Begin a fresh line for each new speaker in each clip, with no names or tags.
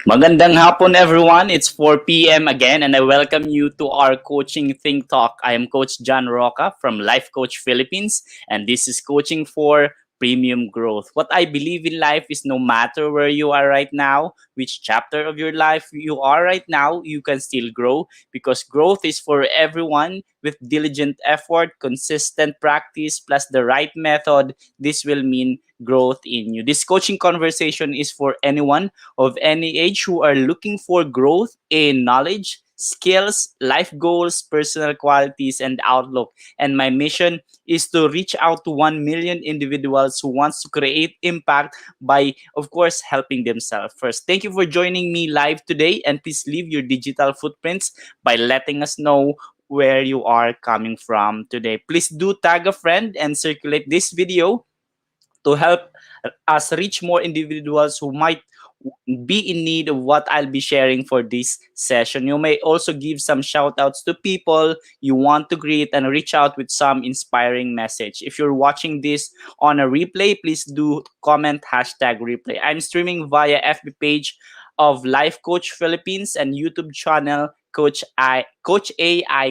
Magandang hapon, everyone. It's 4 p.m. again, and I welcome you to our coaching think talk. I am Coach John Roca from Life Coach Philippines, and this is coaching for premium growth. What I believe in life is no matter where you are right now, which chapter of your life you are right now, you can still grow because growth is for everyone with diligent effort, consistent practice, plus the right method. This will mean growth in you. This coaching conversation is for anyone of any age who are looking for growth in knowledge, skills, life goals, personal qualities, and outlook. And my mission is to reach out to 1 million individuals who wants to create impact by, of course, helping themselves first. Thank you for joining me live today, and please leave your digital footprints by letting us know where you are coming from today. Please do tag a friend and circulate this video to help us reach more individuals who might be in need of what I'll be sharing for this session. You may also give some shout outs to people you want to greet and reach out with some inspiring message. If you're watching this on a replay, please do comment hashtag replay. I'm streaming via FB page of Life Coach Philippines and YouTube channel Coach AI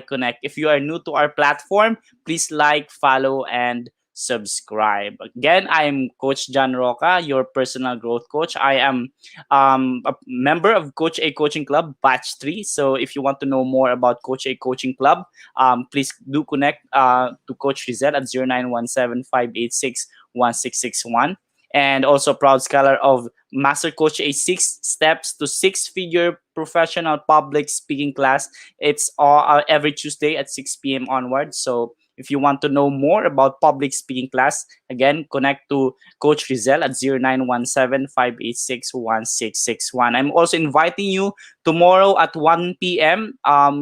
Connect. If you are new to our platform, please like, follow, and subscribe. Again, I'm Coach John Roca, your personal growth coach. I am a member of Coach A Coaching Club, Batch 3. So if you want to know more about Coach A Coaching Club, please do connect to Coach Rizal at 0917-586-1661. And also proud scholar of Master Coach A 6 Steps to Six-Figure Professional Public Speaking class. It's all every Tuesday at 6 p.m. onward. So if you want to know more about public speaking class, again, connect to Coach Rizal at 0917-586-1661. I'm also inviting you tomorrow at 1 p.m.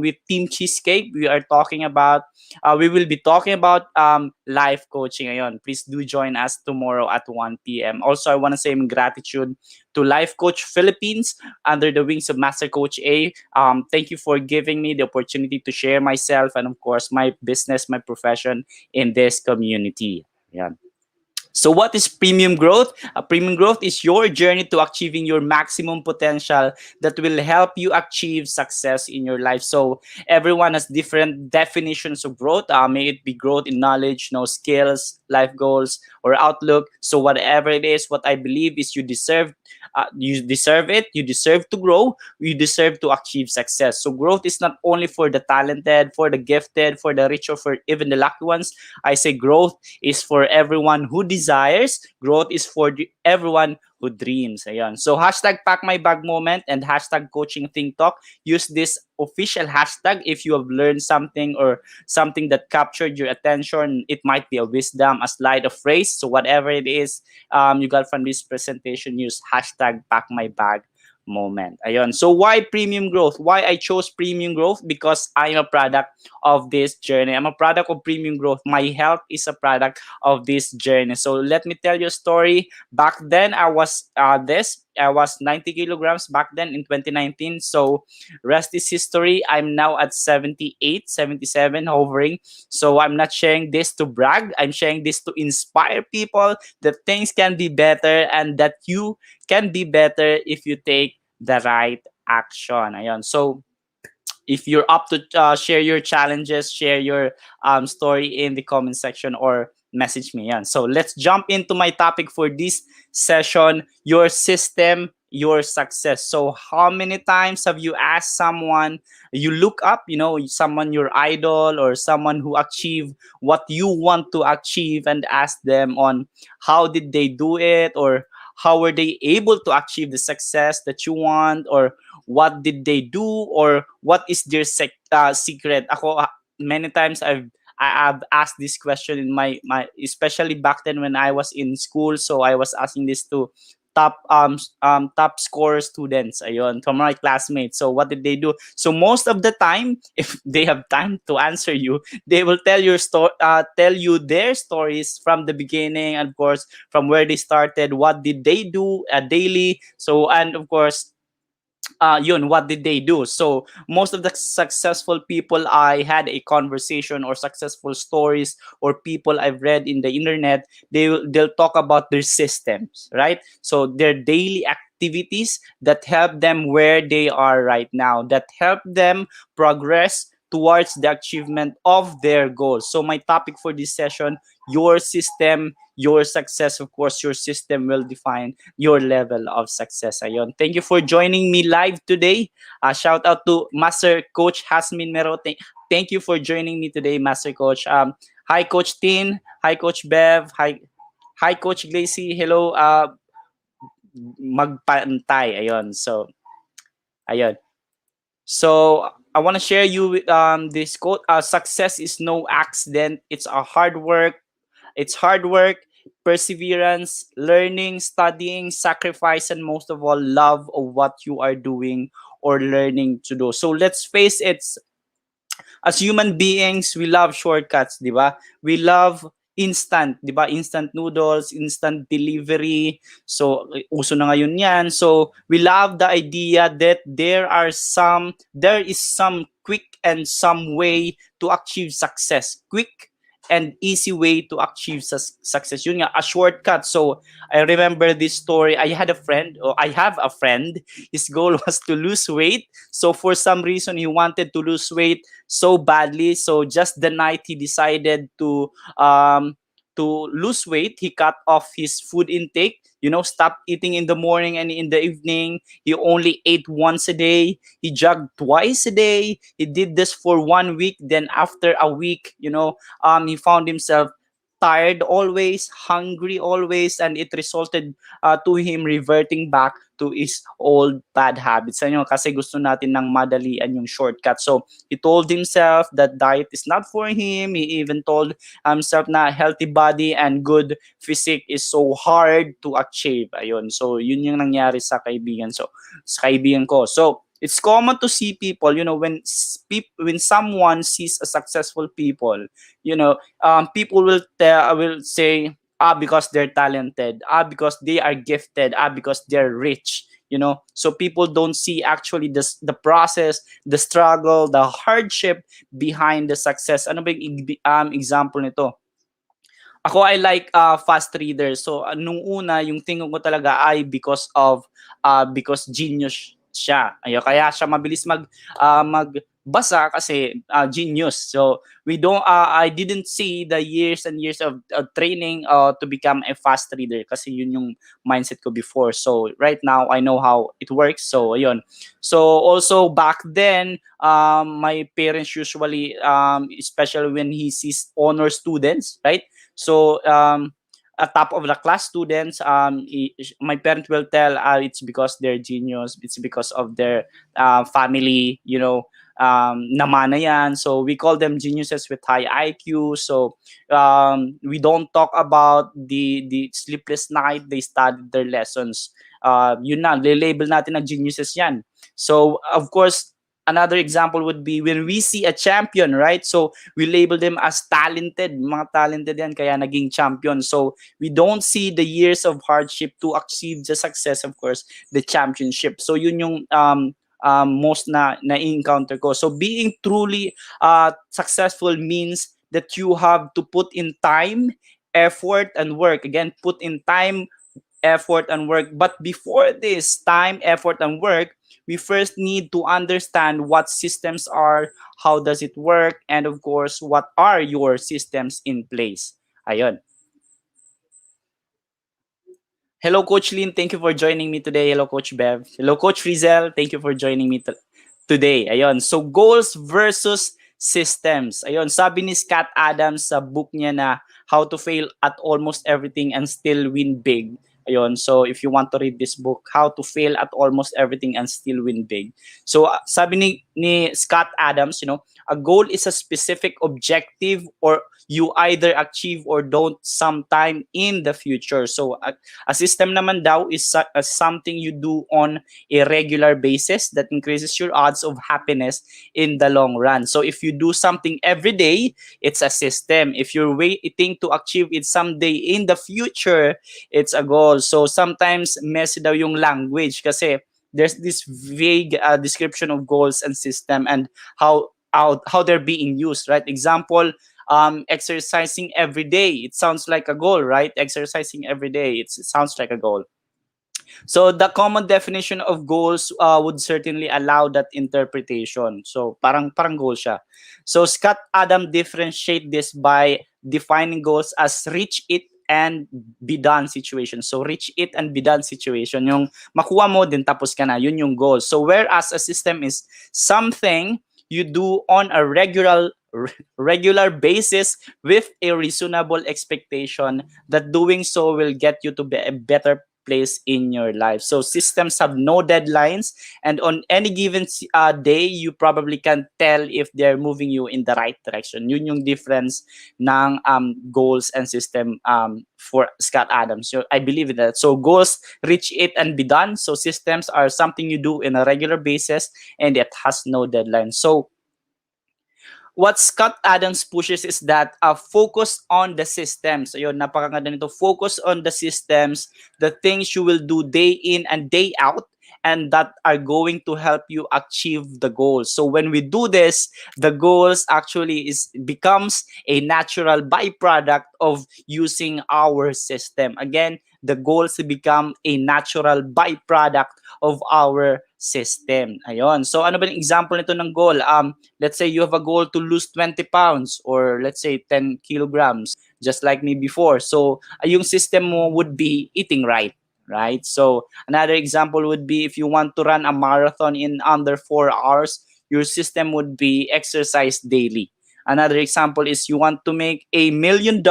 With Team Cheesecake. We will be talking about life coaching. Ayon. Please do join us tomorrow at 1 p.m. Also, I want to say gratitude to Life Coach Philippines under the wings of Master Coach A. Thank you for giving me the opportunity to share myself and, of course, my business, my profession in this community. Yeah. So what is premium growth? Premium growth is your journey to achieving your maximum potential that will help you achieve success in your life. So everyone has different definitions of growth. May it be growth in knowledge, skills, life goals, or outlook. So whatever it is, what I believe is you deserve it. You deserve to grow. You deserve to achieve success. So growth is not only for the talented, for the gifted, for the rich, or for even the lucky ones. I say growth is for everyone who desires. Growth is for everyone who dreams. Ayan. So hashtag pack my bag moment and hashtag coaching think talk. Use this official hashtag if you have learned something or something that captured your attention. It might be a wisdom, a slide, a phrase. So whatever it is you got from this presentation, use hashtag pack my bag moment. Ayun. So why premium growth? Why I chose premium growth? Because I'm a product of this journey. I'm a product of premium growth. My health is a product of this journey. So let me tell you a story. Back then, I was 90 kilograms back then in 2019. So rest is history. I'm now at 78, 77, hovering. So I'm not sharing this to brag. I'm sharing this to inspire people that things can be better and that you can be better if you take the right action. Ayan. So if you're up to share your challenges, share your story in the comment section or message me. Yan. So let's jump into my topic for this session, your system, your success. So how many times have you asked someone you look up, someone your idol or someone who achieved what you want to achieve and ask them on how did they do it or how were they able to achieve the success that you want or what did they do or what is their secret. Ako many times I've asked this question in my especially back then when I was in school, so I was asking this to top score students ayon from my classmates. So what did they do? So most of the time, if they have time to answer you, they will tell you their stories from the beginning, and of course from where they started, what did they do daily. So and of course what did they do? So most of the successful people I had a conversation or successful stories or people I've read in the internet, they'll talk about their systems, right? So their daily activities that help them where they are right now, that help them progress towards the achievement of their goals. So my topic for this session, your system, your success. Of course, your system will define your level of success. Ayon. Thank you for joining me live today. Shout out to Master Coach Hasmin Mero. Thank you for joining me today, Master Coach. Hi, Coach Tin. Hi, Coach Bev. Hi, Coach Glacy. Hello, magpantay. Ayun. So, ayun. So, I want to share you with this quote. Success is no accident. It's a hard work. It's hard work, perseverance, learning, studying, sacrifice, and most of all, love of what you are doing or learning to do. So let's face it, as human beings, we love shortcuts, di ba? We love instant, di ba? Instant noodles, instant delivery. So, uso na ngayon yan. So, we love the idea that there is some quick and some way to achieve success. Quick and easy way to achieve success. Yun nga, a shortcut. So, I remember this story. I have a friend. His goal was to lose weight. So, for some reason, he wanted to lose weight so badly. So just the night he decided to lose weight, he cut off his food intake. You know, stopped eating in the morning and in the evening. He only ate once a day. He jogged twice a day. He did this for 1 week. Then after a week, he found himself tired always, hungry always, and it resulted to him reverting back to his old bad habits. Ano, kasi gusto natin ng madalian yung shortcut. So, he told himself that diet is not for him. He even told himself na healthy body and good physique is so hard to achieve. Ayun. So, yun yung nangyari sa kaibigan. So, sa kaibigan ko. So, it's common to see people, when someone sees a successful people, people will say, because they're talented, because they are gifted, because they're rich. So people don't see actually the process, the struggle, the hardship behind the success. Ano ba yung example nito? Ako, I like fast readers. So nung una, yung tingin ko talaga ay because genius siya. Kaya siya mabilis magbasa kasi genius. So I didn't see the years and years of training to become a fast reader kasi yun yung mindset ko before. So right now I know how it works. So ayun. So also back then, my parents usually, especially when he sees honor students, right? So at top of the class students, my parents will tell, it's because they're genius, it's because of their family, namana yan. So we call them geniuses with high IQ. So we don't talk about the sleepless night they studied their lessons. Yun na, label natin na geniuses yan. So of course, another example would be when we see a champion, right? So we label them as talented. Mga talented yan, kaya naging champion. So we don't see the years of hardship to achieve the success, of course, the championship. So yun yung most na-encounter ko. So being truly successful means that you have to put in time, effort, and work. Again, put in time, effort, and work. But before this time, effort, and work, we first need to understand what systems are, how does it work, and of course, what are your systems in place. Ayun. Hello, Coach Lynn. Thank you for joining me today. Hello, Coach Bev. Hello, Coach Rizel. Thank you for joining me today. Ayun. So, goals versus systems. Ayun. Sabi ni Scott Adams sa book niya na How to Fail at Almost Everything and Still Win Big. Ayun. So, if you want to read this book, How to Fail at Almost Everything and Still Win Big. So, sabi ni Scott Adams, a goal is a specific objective or you either achieve or don't sometime in the future. So, a system naman daw is something you do on a regular basis that increases your odds of happiness in the long run. So, if you do something every day, it's a system. If you're waiting to achieve it someday in the future, it's a goal. So, sometimes messy daw yung language kasi there's this vague description of goals and system and how they're being used, right? Example, exercising every day. It sounds like a goal, right? Exercising every day. It sounds like a goal. So the common definition of goals would certainly allow that interpretation. So parang goal siya. So Scott Adam differentiate this by defining goals as reach it and be done situation. So reach it and be done situation. Yung makuha mo din tapos ka na, yun yung goal. So whereas a system is something you do on a regular basis with a reasonable expectation that doing so will get you to be a better place in your life. So systems have no deadlines, and on any given day, you probably can tell if they're moving you in the right direction. Yun yung difference ng goals and system for Scott Adams. So I believe in that. So goals, reach it and be done. So systems are something you do in a regular basis, and it has no deadline. So what Scott Adams pushes is that focus on the systems. Ayun, napakaganda nito. Focus on the systems, the things you will do day in and day out, and that are going to help you achieve the goals. So when we do this, the goals actually becomes a natural byproduct of using our system. Again, the goals become a natural byproduct of our system. Ayun. So ano ba yung example nito ng goal? Let's say you have a goal to lose 20 pounds or let's say 10 kilograms, just like me before. So yung system mo would be eating right? So another example would be if you want to run a marathon in under 4 hours, your system would be exercise daily. Another example is you want to make $1 million,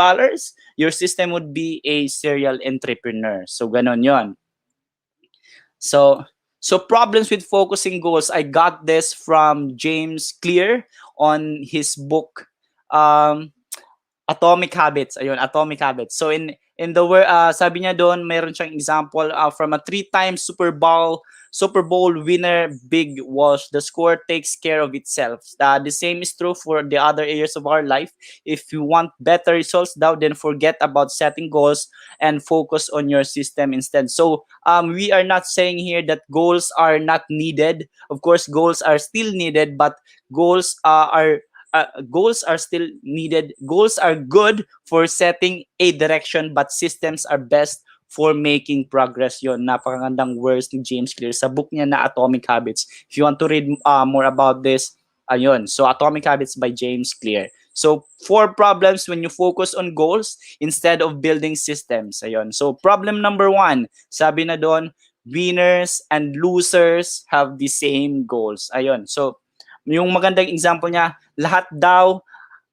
your system would be a serial entrepreneur. So ganon yon. So problems with focusing goals, I got this from James Clear on his book um Atomic Habits. Ayun, Atomic Habits. So in the word sabi niya doon, mayroon siyang example from a 3-time Super Bowl winner, Big Walsh. The score takes care of itself. The same is true for the other areas of our life. If you want better results now, then forget about setting goals and focus on your system instead. So we are not saying here that goals are not needed. Of course, goals are still needed, but goals goals are still needed. Goals are good for setting a direction, but systems are best for making progress. Yon, napakagandang words ni James Clear sa book niya na Atomic Habits. If you want to read more about this, ayun. So Atomic Habits by James Clear. So 4 problems when you focus on goals instead of building systems. Ayun. So problem number 1, sabi na doon, winners and losers have the same goals. Ayun. So yung magandang example niya, lahat daw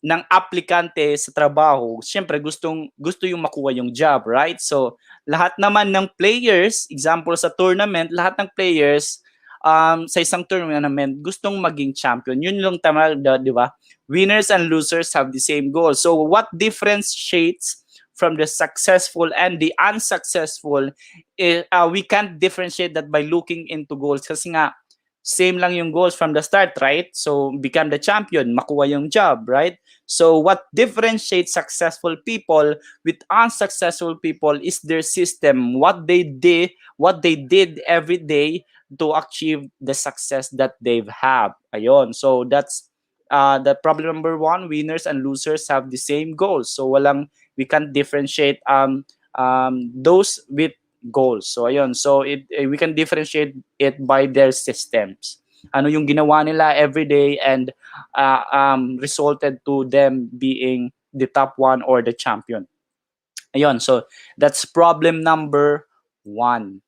ng aplikante sa trabaho, syempre gusto yung makuha yung job, right? So lahat naman ng players, example sa tournament, lahat ng players sa isang tournament gustong maging champion. Yun yung tama, di ba? Winners and losers have the same goal. So what differentiates from the successful and the unsuccessful, we can't differentiate that by looking into goals kasi nga same lang yung goals from the start, right? So become the champion, makuha yung job, right? So what differentiates successful people with unsuccessful people is their system, what they did every day to achieve the success that they've have. Ayun. So that's the problem number 1, winners and losers have the same goals. So we can't differentiate those with goals. So ayun, so we can differentiate it by their systems. Ano yung ginawa nila every day and resulted to them being the top one or the champion. Ayun, so that's problem number 1.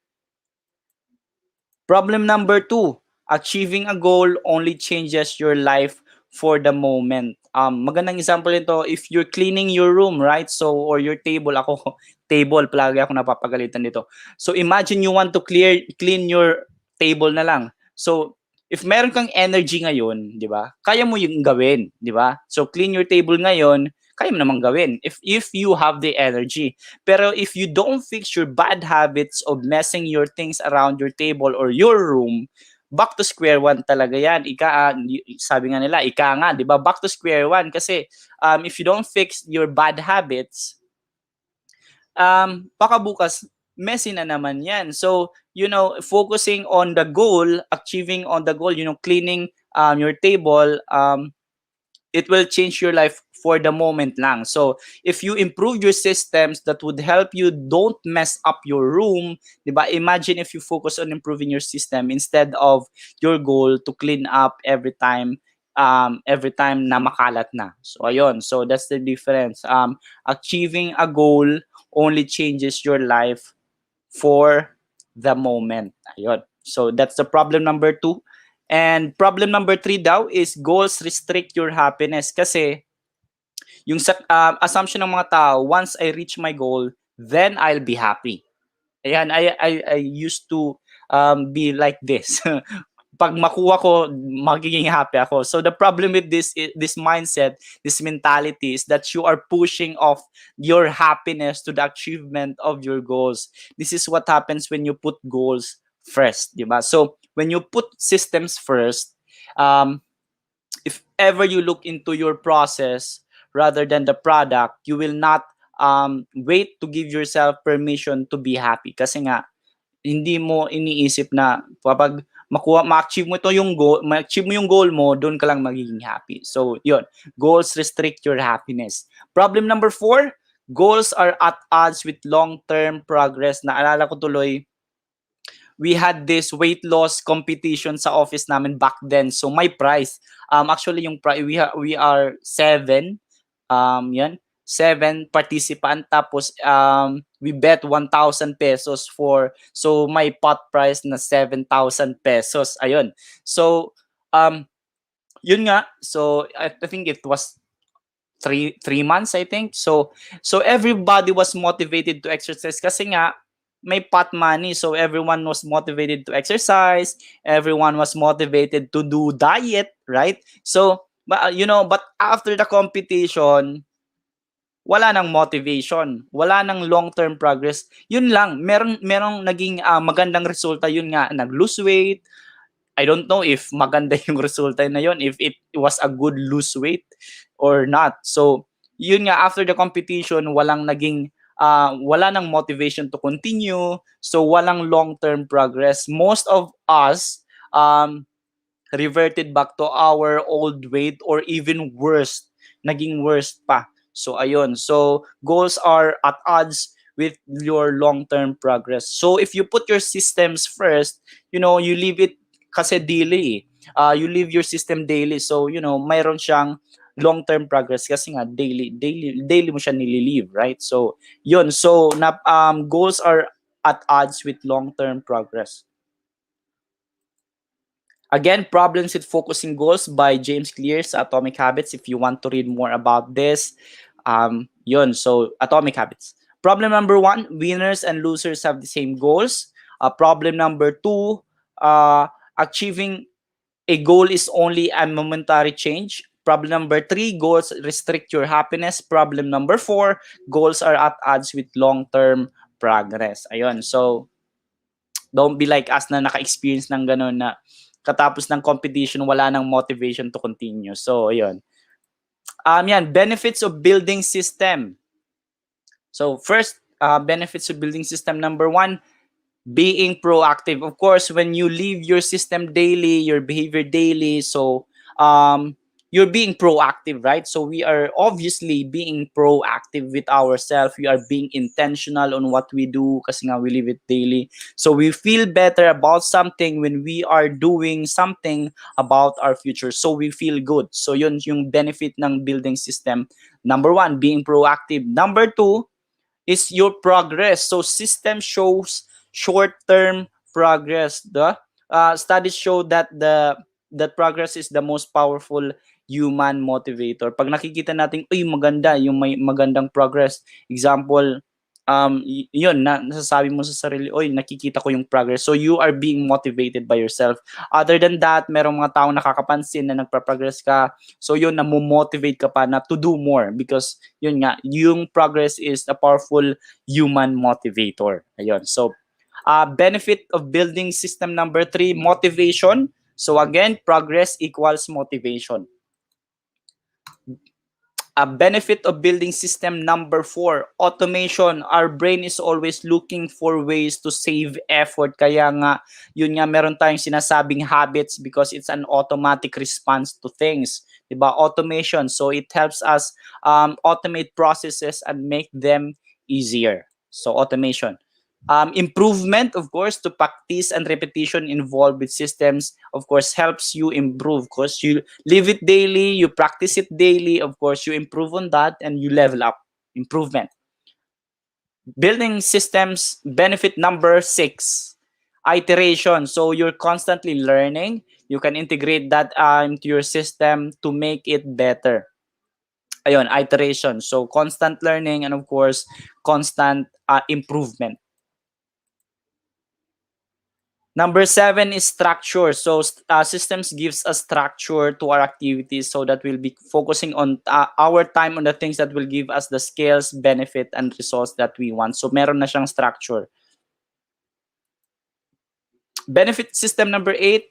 Problem number 2, achieving a goal only changes your life for the moment. Magandang example nito, if you're cleaning your room, right? So, or your table, table, palagi ako napapagalitan dito. So, imagine you want to clean your table na lang. So, if meron kang energy ngayon, di ba? Kaya mo yung gawin, di ba? So, clean your table ngayon, kaya mo namang gawin if you have the energy. Pero if you don't fix your bad habits of messing your things around your table or your room, back to square one talaga yan. Sabi nga nila, nga, di ba? Back to square one kasi if you don't fix your bad habits, baka bukas messy na naman yan. So, focusing on the goal, achieving on the goal, cleaning your table, it will change your life for the moment lang. So, if you improve your systems that would help you don't mess up your room, 'di ba? Imagine if you focus on improving your system instead of your goal to clean up every time na makalat na. So, ayun. So, that's the difference. Achieving a goal only changes your life for the moment. Ayun. So, that's the problem number 2. And problem number 3 daw is goals restrict your happiness. Kasi yung assumption ng mga tao, once I reach my goal, then I'll be happy. Ayan, I used to be like this. Pag makuha ko, magiging happy ako. So the problem with this mindset, this mentality is that you are pushing off your happiness to the achievement of your goals. This is what happens when you put goals first, di ba? So when you put systems first, um, if ever you look into your process rather than the product, you will not wait to give yourself permission to be happy. Kasi nga, hindi mo iniisip na kapag ma-achieve mo ito yung goal, ma-achieve mo yung goal mo, doon ka lang magiging happy. So, yun. Goals restrict your happiness. Problem number 4, goals are at odds with long-term progress. Naalala ko tuloy, we had this weight loss competition sa office namin back then. So, my price, actually yung price, we are 7, yan, 7 participant, tapos we bet 1,000 pesos for, so my pot price na 7,000 pesos, ayun. So yun nga, so I think it was 3 months, I think. So everybody was motivated to exercise kasi nga may pot money, so everyone was motivated to exercise, everyone was motivated to do diet, right? So but after the competition, wala nang motivation, wala nang long-term progress. Yun lang, merong naging magandang resulta, yun nga, nag-lose weight. I don't know if maganda yung resulta na yun, if it was a good lose weight or not. So, yun nga, after the competition, wala nang motivation to continue. So, walang long-term progress. Most of us reverted back to our old weight, or even worse, naging worse pa. So ayun, so goals are at odds with your long-term progress. So if you put your systems first, you leave it kasi daily. You leave your system daily. So mayroon siyang long-term progress kasi nga daily mo siya nililive, right? So yun, so goals are at odds with long-term progress. Again, Problems with Focusing Goals by James Clear sa Atomic Habits. If you want to read more about this, yun. So, Atomic Habits. Problem number 1, winners and losers have the same goals. Problem number 2, achieving a goal is only a momentary change. Problem number 3, goals restrict your happiness. Problem number 4, goals are at odds with long-term progress. Ayun. So, don't be like us na naka-experience ng ganun na katapos ng competition, wala nang motivation to continue. So, ayun. Yan, benefits of building system. So, first, benefits of building system number 1, being proactive. Of course, when you leave your system daily, your behavior daily, so you're being proactive, right? So we are obviously being proactive with ourselves. We are being intentional on what we do kasi nga we live it daily. So we feel better about something when we are doing something about our future. So we feel good. So yun yung benefit ng building system. Number 1, being proactive. Number 2 is your progress. So system shows short-term progress. The studies show that that progress is the most powerful human motivator. Pag nakikita natin, uy, maganda, yung may magandang progress. Example, yun, nasasabi mo sa sarili, uy, nakikita ko yung progress. So you are being motivated by yourself. Other than that, merong mga taong nakakapansin na nagpa-progress ka. So yun, namomotivate ka pa na to do more because yun nga, yung progress is a powerful human motivator. Ayun. So, benefit of building system number 3, motivation. So again, progress equals motivation. A benefit of building system number 4, automation. Our brain is always looking for ways to save effort. Kaya nga, yun nga, meron tayong sinasabing habits because it's an automatic response to things. Diba? Automation. So it helps us automate processes and make them easier. So automation. Improvement, of course, to practice and repetition involved with systems, of course, helps you improve because you live it daily, you practice it daily, of course, you improve on that and you level up. Improvement. Building systems benefit number 6, iteration. So you're constantly learning. You can integrate that into your system to make it better. Ayun, iteration. So constant learning and of course, constant improvement. Number 7 is structure. So systems gives us structure to our activities so that we'll be focusing on our time on the things that will give us the skills, benefit, and results that we want. So meron na siyang structure. Benefit system number 8,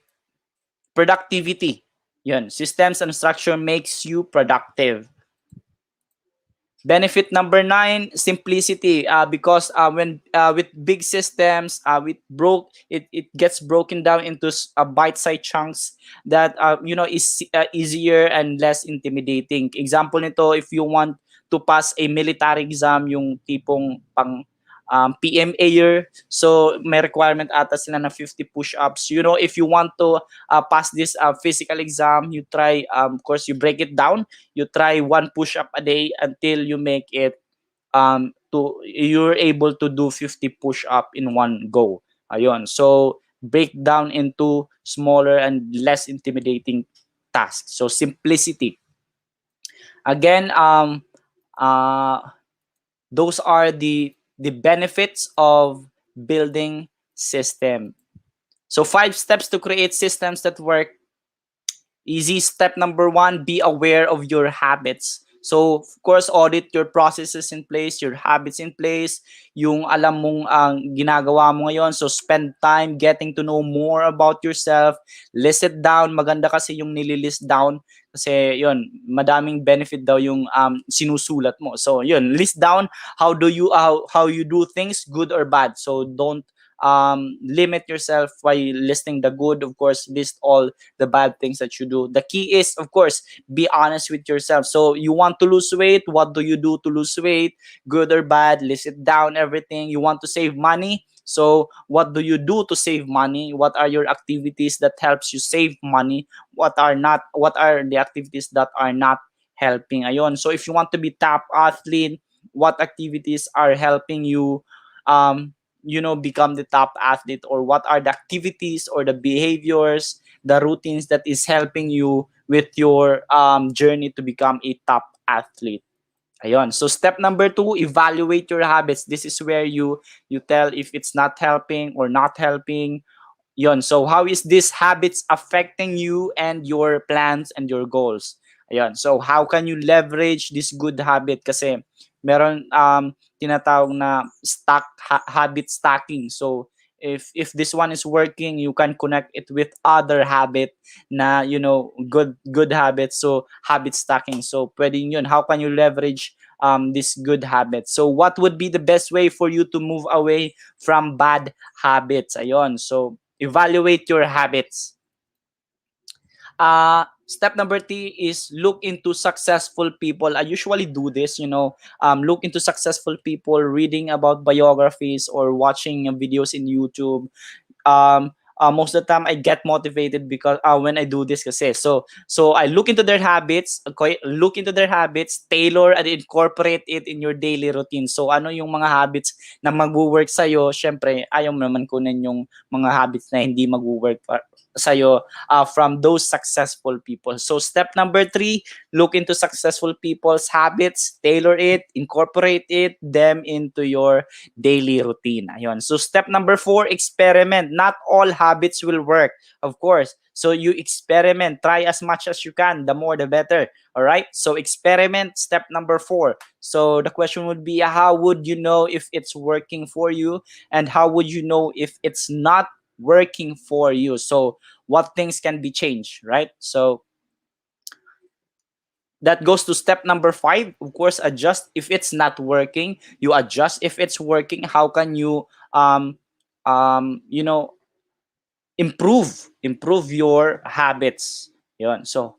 productivity. Yun, systems and structure makes you productive. Benefit number 9, simplicity. Because when with big systems, it gets broken down into bite-sized chunks that is easier and less intimidating. Example nito, if you want to pass a military exam, yung tipong pang PMA year, so may requirement ata sila na 50 push-ups. If you want to pass this physical exam, you try, of course, you break it down. You try 1 push-up a day until you make it you're able to do 50 push-up in one go. Ayun. So break down into smaller and less intimidating tasks. So simplicity. Again, those are the benefits of building system. So 5 steps to create systems that work. Easy. Step number 1, be aware of your habits. So, of course, audit your processes in place, your habits in place, yung alam mong ginagawa mo ngayon. So, spend time getting to know more about yourself. List it down. Maganda kasi yung nililist down. Kasi, yun, madaming benefit daw yung sinusulat mo. So, yun, list down how you do things, good or bad. So, don't limit yourself by listing the good. Of course, list all the bad things that you do. The key is, of course, be honest with yourself. So you want to lose weight, what do you do to lose weight, good or bad? List it down, everything. You want to save money, so what do you do to save money? What are your activities that helps you save money? What are the activities that are not helping? Ayon. So if you want to be top athlete, what activities are helping you become the top athlete, or what are the activities or the behaviors, the routines that is helping you with your journey to become a top athlete. Ayon. So step number 2, evaluate your habits. This is where you tell if it's not helping or not helping. Yon. So how is this habits affecting you and your plans and your goals? Ayan. So how can you leverage this good habit? Kasi meron tinatawag na habit stacking. So if this one is working, you can connect it with other habit na good habits. So habit stacking. So pwede yun. How can you leverage this good habit? So what would be the best way for you to move away from bad habits? Ayon. So evaluate your habits. Step number 3 is look into successful people. I usually do this, look into successful people, reading about biographies or watching videos in YouTube. Most of the time I get motivated because when I do this kasi. So I look into their habits, okay, tailor and incorporate it in your daily routine. So ano yung mga habits na magwo-work sa'yo? Syempre, ayaw mo naman kunin yung mga habits na hindi magwo-work sa'yo from those successful people. So step number 3, look into successful people's habits, tailor it, incorporate them into your daily routine. Ayun. So step number 4, experiment. Not all habits will work, of course. So you experiment, try as much as you can, the more the better. All right? So experiment, step number 4. So the question would be, how would you know if it's working for you, and how would you know if it's not working for you? So what things can be changed, right? So That goes to step number 5. Of course, adjust. If it's not working, you adjust. If it's working, how can you um you know, improve your habits? So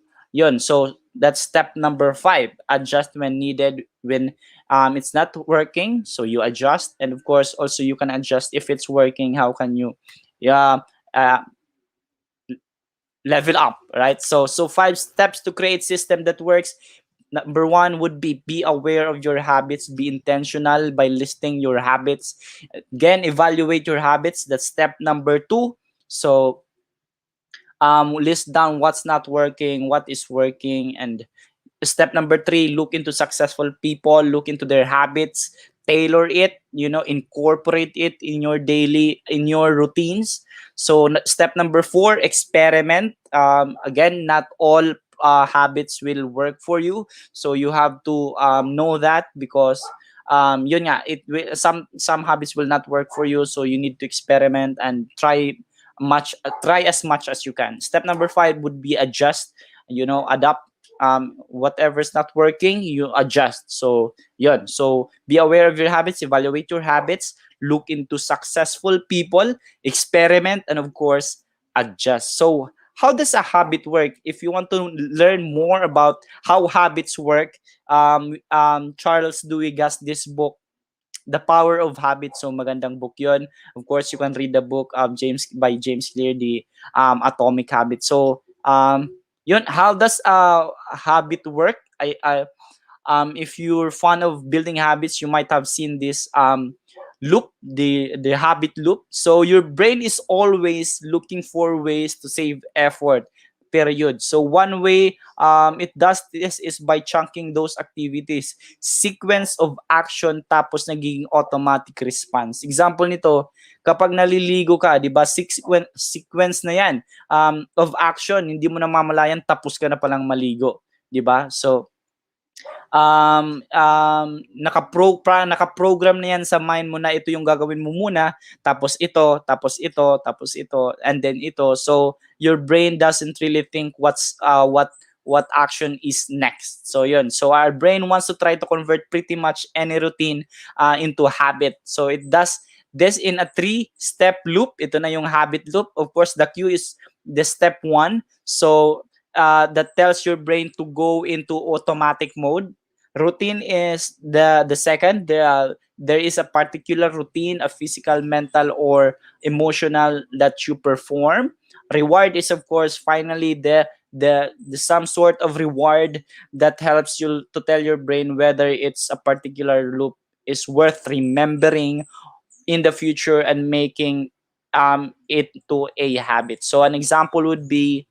that's step number 5. Adjust when needed. When it's not working, so you adjust. And of course, also you can adjust if it's working. How can you, yeah, uh, level up, right? So 5 steps to create system that works. Number 1 would be aware of your habits. Be intentional by listing your habits. Again, evaluate your habits. That's step number 2. So list down what's not working, what is working. And step number 3, look into successful people, look into their habits, tailor it, incorporate it in your daily, in your routines. So step number 4, experiment. Again, not all habits will work for you, so you have to know that, because yun nga, some habits will not work for you, so you need to experiment and try as much as you can. Step number 5 would be adjust, adapt. Whatever's not working, you adjust. So yun, so be aware of your habits, evaluate your habits, look into successful people, experiment, and of course, adjust. So how does a habit work? If you want to learn more about how habits work, Charles Duhigg has this book, The Power of Habit. So magandang book yon. Of course, you can read the book of James Clear, the Atomic Habit. So yun, how does a habit work? If you're fond of building habits, you might have seen this loop, the habit loop. So your brain is always looking for ways to save effort, period. So one way it does this is by chunking those activities, sequence of action, tapos nagiging automatic response. Example nito, kapag naliligo ka, 'di ba, sequence na 'yan of action, hindi mo namamalayan tapos ka na palang maligo, 'di ba? So naka-program na yan sa mind mo na ito yung gagawin mo muna, tapos ito, tapos ito, tapos ito, and then ito. So your brain doesn't really think what action is next. So yun. So our brain wants to try to convert pretty much any routine into habit. So it does this in a 3-step loop. Ito na yung habit loop. Of course, the cue is the step 1. So that tells your brain to go into automatic mode. Routine is the second. There is a particular routine, a physical, mental, or emotional that you perform. Reward is, of course, finally the some sort of reward that helps you to tell your brain whether it's a particular loop is worth remembering in the future and making it to a habit. So an example would be,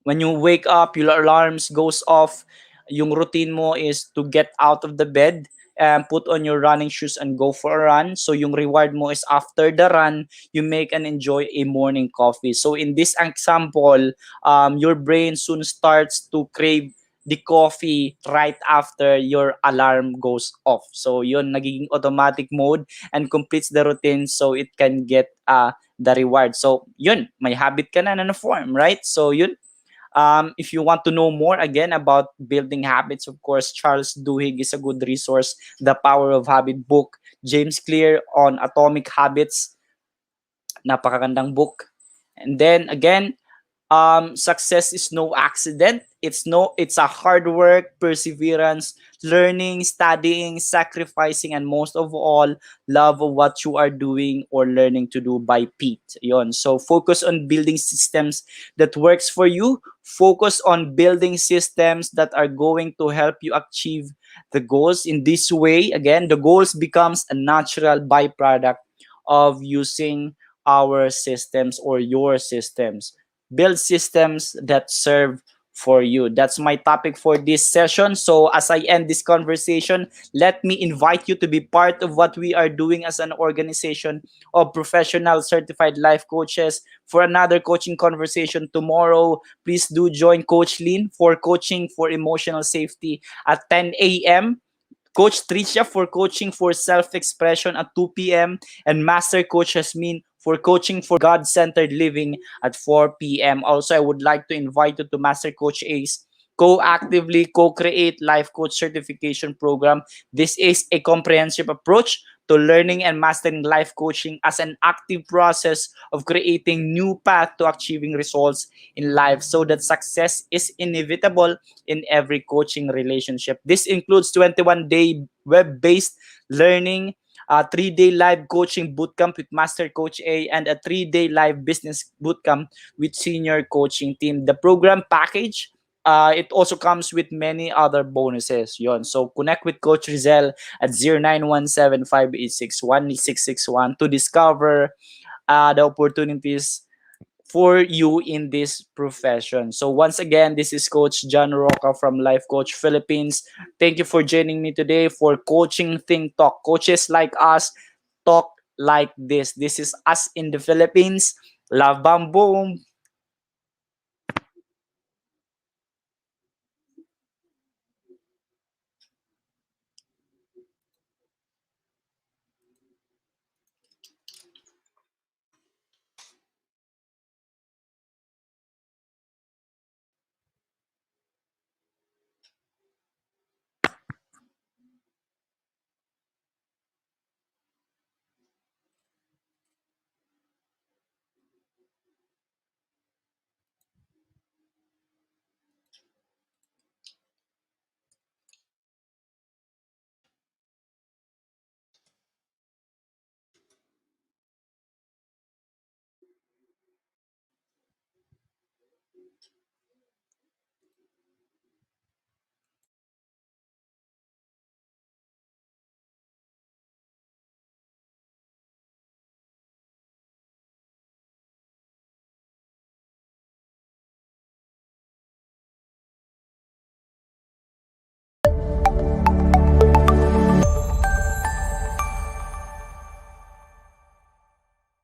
when you wake up, your alarms goes off, yung routine mo is to get out of the bed and put on your running shoes and go for a run. So yung reward mo is after the run, you make and enjoy a morning coffee. So in this example, your brain soon starts to crave the coffee right after your alarm goes off. So yun, nagiging automatic mode and completes the routine so it can get the reward. So yun, may habit ka na form, right? So yun, if you want to know more again about building habits, of course, Charles Duhigg is a good resource. The Power of Habit book. James Clear on Atomic Habits. Napakagandang book. And then again, success is no accident. It's a hard work, perseverance, learning, studying, sacrificing, and most of all, love of what you are doing or learning to do by Pete. Yon. So focus on building systems that works for you. Focus on building systems that are going to help you achieve the goals. In this way, again, the goals becomes a natural byproduct of using our systems or your systems. Build systems that serve for you. That's my topic for this session. So as I end this conversation, let me invite you to be part of what we are doing as an organization of professional certified life coaches for another coaching conversation tomorrow. Please do join Coach Lynn for coaching for emotional safety at 10 a.m. Coach Tricia for coaching for self-expression at 2 p.m. and Master Coach Jasmine for coaching for God-centered living at 4 p.m. Also, I would like to invite you to Master Coach Ace co-actively co-create life coach certification program. This is a comprehensive approach to learning and mastering life coaching as an active process of creating new path to achieving results in life so that success is inevitable in every coaching relationship. This includes 21-day web-based learning, a 3-day live coaching bootcamp with Master Coach A, and a 3-day live business bootcamp with Senior Coaching Team. The program package, it also comes with many other bonuses. Yon. So connect with Coach Rizel at 0917-586-1661 to discover the opportunities for you in this profession. So once again, this is Coach John Roca from Life Coach Philippines. Thank you for joining me today for Coaching Think Talk. Coaches like us talk like this. This is us in the Philippines. Love, bam, boom.